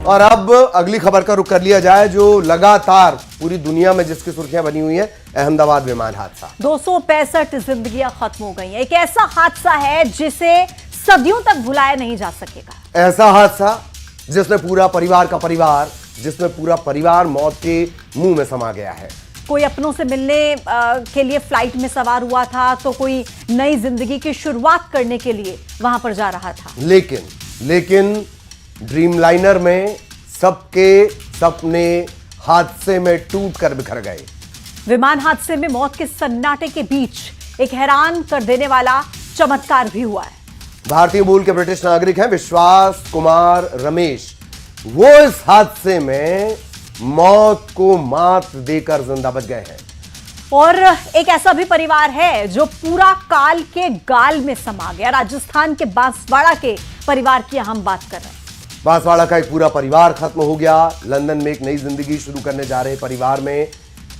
और अब अगली खबर का रुख कर लिया जाए, जो लगातार पूरी दुनिया में जिसकी सुर्खियां बनी हुई है, अहमदाबाद विमान हादसा। 265 जिंदगियां खत्म हो गई हैं। एक ऐसा हादसा है जिसे सदियों तक भुलाया नहीं जा सकेगा। ऐसा हादसा जिसमें पूरा परिवार मौत के मुंह में समा गया है। कोई अपनों से मिलने के लिए फ्लाइट में सवार हुआ था, तो कोई नई जिंदगी की शुरुआत करने के लिए वहां पर जा रहा था। लेकिन ड्रीमलाइनर में सबके सपने हादसे में टूट कर बिखर गए। विमान हादसे में मौत के सन्नाटे के बीच एक हैरान कर देने वाला चमत्कार भी हुआ है। भारतीय मूल के ब्रिटिश नागरिक हैं विश्वास कुमार रमेश। वो इस हादसे में मौत को मात देकर जिंदा बच गए हैं। और एक ऐसा भी परिवार है जो पूरा काल के गाल में समा गया। राजस्थान के बांसवाड़ा के परिवार की हम बात कर रहे हैं। बांसवाड़ा का एक पूरा परिवार खत्म हो गया। लंदन में एक नई जिंदगी शुरू करने जा रहे परिवार में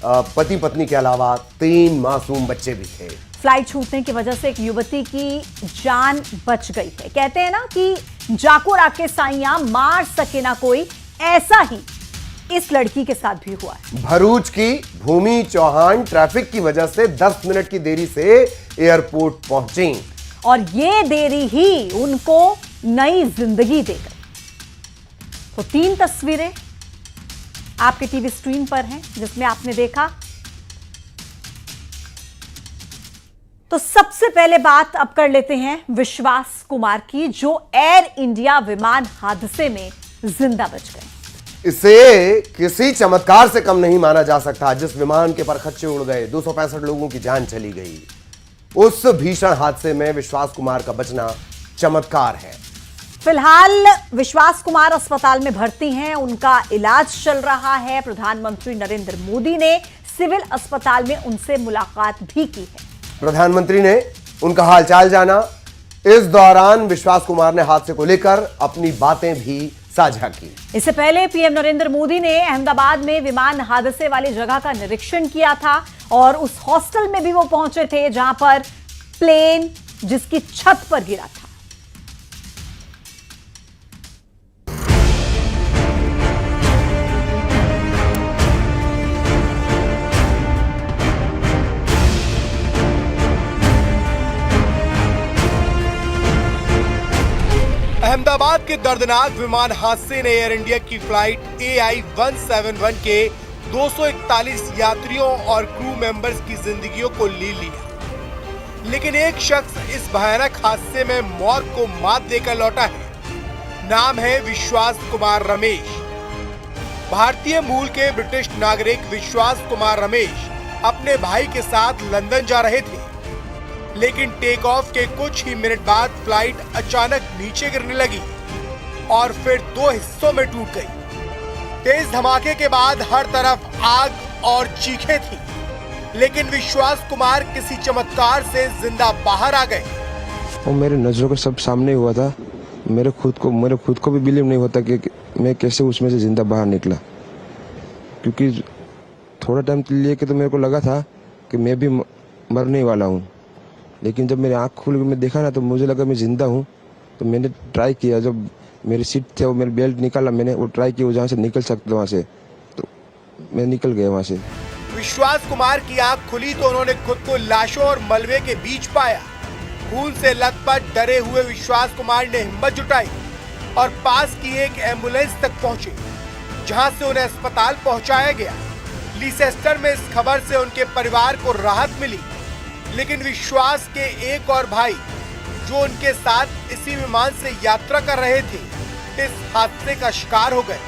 पति पत्नी के अलावा 3 मासूम बच्चे भी थे। फ्लाइट छूटने की वजह से एक युवती की जान बच गई है। कहते हैं ना कि जाको राके साइया मार सके ना कोई, ऐसा ही इस लड़की के साथ भी हुआ है। भरूच की भूमि चौहान ट्रैफिक की वजह से 10 मिनट की देरी से एयरपोर्ट पहुंची और ये देरी ही उनको नई जिंदगी दे गई। तो 3 तस्वीरें आपके टीवी स्क्रीन पर हैं जिसमें आपने देखा। तो सबसे पहले बात अब कर लेते हैं विश्वास कुमार की, जो एयर इंडिया विमान हादसे में जिंदा बच गए। इसे किसी चमत्कार से कम नहीं माना जा सकता। जिस विमान के परखच्चे उड़ गए, 265 लोगों की जान चली गई, उस भीषण हादसे में विश्वास कुमार का बचना चमत्कार है। फिलहाल विश्वास कुमार अस्पताल में भर्ती हैं, उनका इलाज चल रहा है। प्रधानमंत्री नरेंद्र मोदी ने सिविल अस्पताल में उनसे मुलाकात भी की है। प्रधानमंत्री ने उनका हालचाल जाना। इस दौरान विश्वास कुमार ने हादसे को लेकर अपनी बातें भी साझा की। इससे पहले पीएम नरेंद्र मोदी ने अहमदाबाद में विमान हादसे वाली जगह का निरीक्षण किया था और उस हॉस्टल में भी वो पहुंचे थे जहां पर प्लेन जिसकी छत पर गिरा था। अहमदाबाद के दर्दनाक विमान हादसे ने एयर इंडिया की फ्लाइट AI-171 के 241 यात्रियों और क्रू मेंबर्स की जिंदगियों को ले लिया। लेकिन एक शख्स इस भयानक हादसे में मौत को मात देकर लौटा है। नाम है विश्वास कुमार रमेश। भारतीय मूल के ब्रिटिश नागरिक विश्वास कुमार रमेश अपने भाई के साथ लंदन जा रहे थे, लेकिन टेक ऑफ के कुछ ही मिनट बाद फ्लाइट अचानक नीचे गिरने लगी और फिर 2 हिस्सों में टूट गई। तेज धमाके के बाद हर तरफ आग और चीखें थी, लेकिन विश्वास कुमार किसी चमत्कार से जिंदा बाहर आ गए। वो मेरे नजरों के सब सामने हुआ था। मेरे खुद को भी बिलीव नहीं होता कि मैं कैसे उसमें से जिंदा बाहर निकला, क्योंकि थोड़ा टाइम के लिए तो मेरे को लगा था कि मैं भी मरने वाला हूँ। लेकिन जब मेरी आँख खुल के मैं देखा ना, तो मुझे लगा मैं जिंदा हूँ। तो मैंने ट्राई किया, जब मेरी सीट थे वो मेरी बेल्ट निकाला, मैंने वो ट्राई किया जहाँ से निकल सकता वहाँ से, तो मैं निकल गया वहाँ से। विश्वास कुमार की आँख खुली तो उन्होंने खुद को लाशों और मलबे के बीच पाया। खून से लथपथ डरे हुए विश्वास कुमार ने हिम्मत जुटाई और पास की एक एम्बुलेंस तक पहुंचे, जहां से उन्हें अस्पताल पहुंचाया गया। लीसेस्टर में इस खबर से उनके परिवार को राहत मिली, लेकिन विश्वास के एक और भाई जो उनके साथ इसी विमान से यात्रा कर रहे थे, इस हादसे का शिकार हो गए।